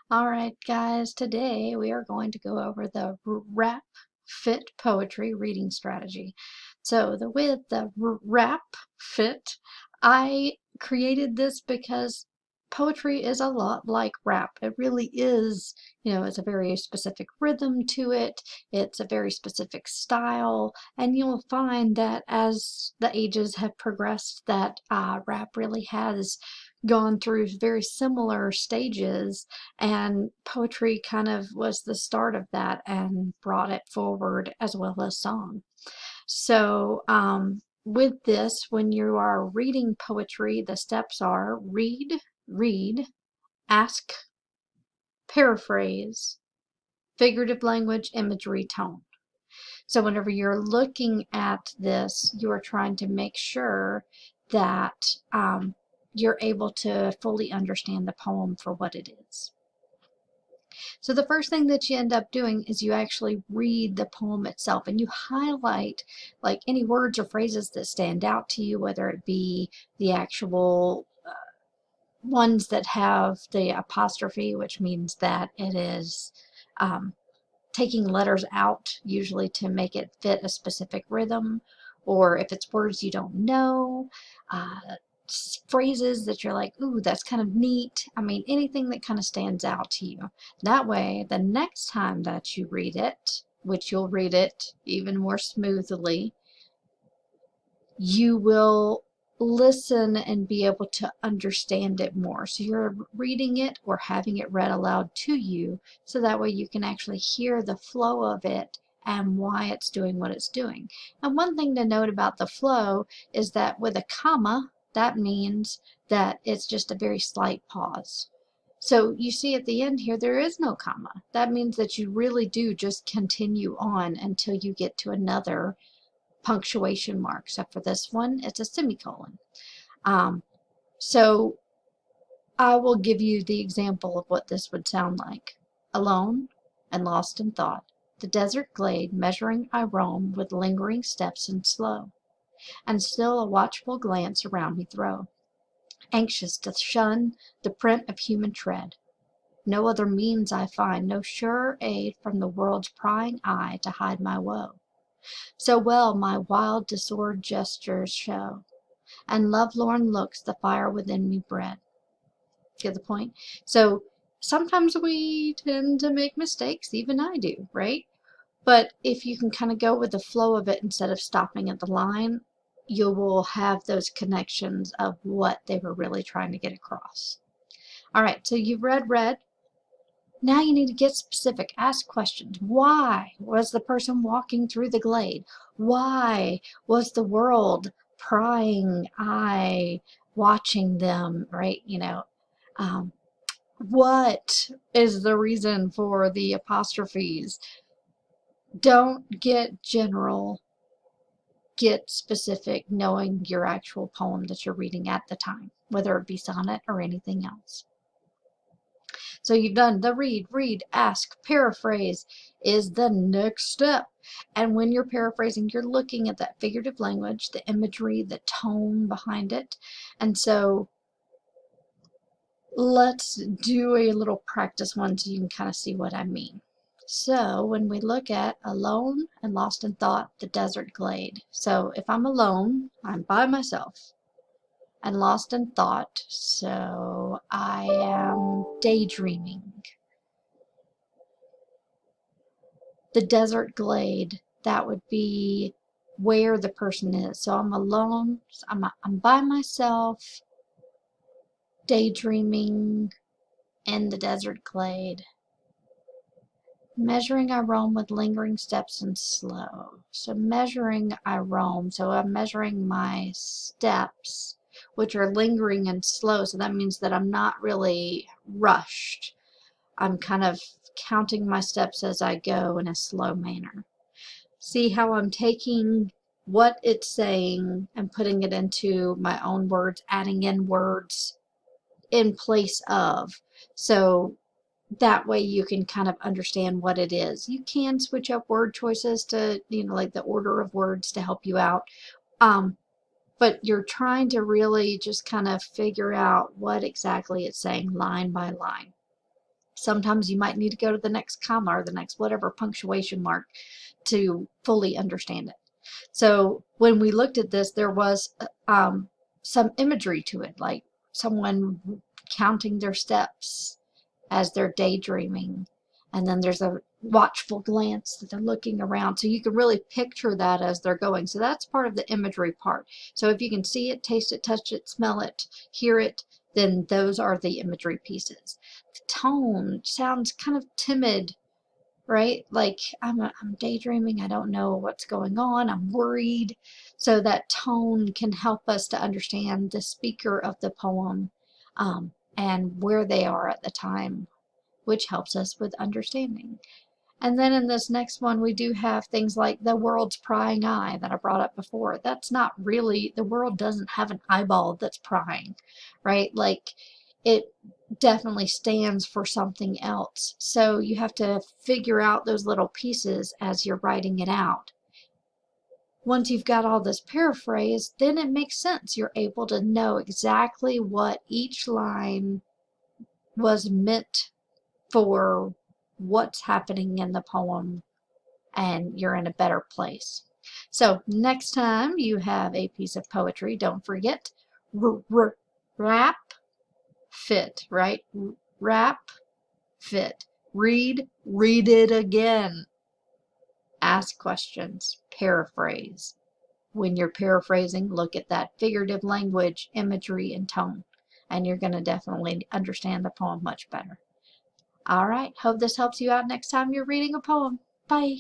All right, guys, today we are going to go over the RRAP fit poetry reading strategy. So with the RRAP fit, I created this because poetry is a lot like rap. It really is, it's a very specific rhythm to it. It's a very specific style, and you'll find that as the ages have progressed, that rap really has gone through very similar stages, and poetry kind of was the start of that and brought it forward as well as song. So, with this, when you are reading poetry, the steps are read, ask, paraphrase, figurative language, imagery, tone. So whenever you're looking at this, you are trying to make sure that you're able to fully understand the poem for what it is. So the first thing that you end up doing is you actually read the poem itself, and you highlight like any words or phrases that stand out to you, whether it be the actual ones that have the apostrophe, which means that it is taking letters out, usually to make it fit a specific rhythm, or if it's words you don't know, phrases that you're like, ooh, that's kind of neat. I mean, anything that kind of stands out to you. That way, the next time that you read it, which you'll read it even more smoothly, you will listen and be able to understand it more. So you're reading it or having it read aloud to you, so that way you can actually hear the flow of it and why it's doing what it's doing. And one thing to note about the flow is that with a comma, that means that it's just a very slight pause. So you see at the end here, there is no comma. That means that you really do just continue on until you get to another punctuation mark. Except for this one, it's a semicolon. So I will give you the example of what this would sound like. Alone and lost in thought, the desert glade measuring I roam with lingering steps and slow, and still a watchful glance around me throw, anxious to shun the print of human tread. No other means I find, no surer aid from the world's prying eye to hide my woe. So well my wild disordered gestures show, and lovelorn looks the fire within me bred. Get the point? So sometimes we tend to make mistakes, even I do, right? But if you can kind of go with the flow of it instead of stopping at the line, you will have those connections of what they were really trying to get across. All right, so you've read. Now you need to get specific. Ask questions. Why was the person walking through the glade? Why was the world prying eye watching them, right? What is the reason for the apostrophes? Don't get general, get specific, knowing your actual poem that you're reading at the time, whether it be sonnet or anything else. So you've done the read, ask, paraphrase is the next step. And when you're paraphrasing, you're looking at that figurative language, the imagery, the tone behind it. And so let's do a little practice one so you can kind of see what I mean. So when we look at alone and lost in thought, the desert glade. So if I'm alone, I'm by myself and lost in thought. So I am daydreaming. The desert glade, that would be where the person is. So I'm alone, I'm by myself, daydreaming in the desert glade. Measuring I roam with lingering steps and slow. So measuring I roam, so I'm measuring my steps, which are lingering and slow. So that means that I'm not really rushed. I'm kind of counting my steps as I go in a slow manner. See how I'm taking what it's saying and putting it into my own words, adding in words in place of. So that way you can kind of understand what it is. You can switch up word choices to, like the order of words to help you out. But you're trying to really just kind of figure out what exactly it's saying line by line. Sometimes you might need to go to the next comma or the next whatever punctuation mark to fully understand it. So when we looked at this, there was some imagery to it, like someone counting their steps as they're daydreaming. And then there's a watchful glance that they're looking around. So you can really picture that as they're going. So that's part of the imagery part. So if you can see it, taste it, touch it, smell it, hear it, then those are the imagery pieces. The tone sounds kind of timid, right? Like I'm daydreaming. I don't know what's going on. I'm worried. So that tone can help us to understand the speaker of the poem and where they are at the time, which helps us with understanding. And then in this next one, we do have things like the world's prying eye that I brought up before. That's not really, the world doesn't have an eyeball that's prying, right? Like it definitely stands for something else. So you have to figure out those little pieces as you're writing it out. Once you've got all this paraphrase, then it makes sense. You're able to know exactly what each line was meant for, what's happening in the poem, and you're in a better place. So next time you have a piece of poetry, don't forget RRAP, fit, right? RRAP, fit. Read it again. Ask questions, paraphrase. When you're paraphrasing, look at that figurative language, imagery, and tone, and you're going to definitely understand the poem much better. All right, hope this helps you out next time you're reading a poem. Bye.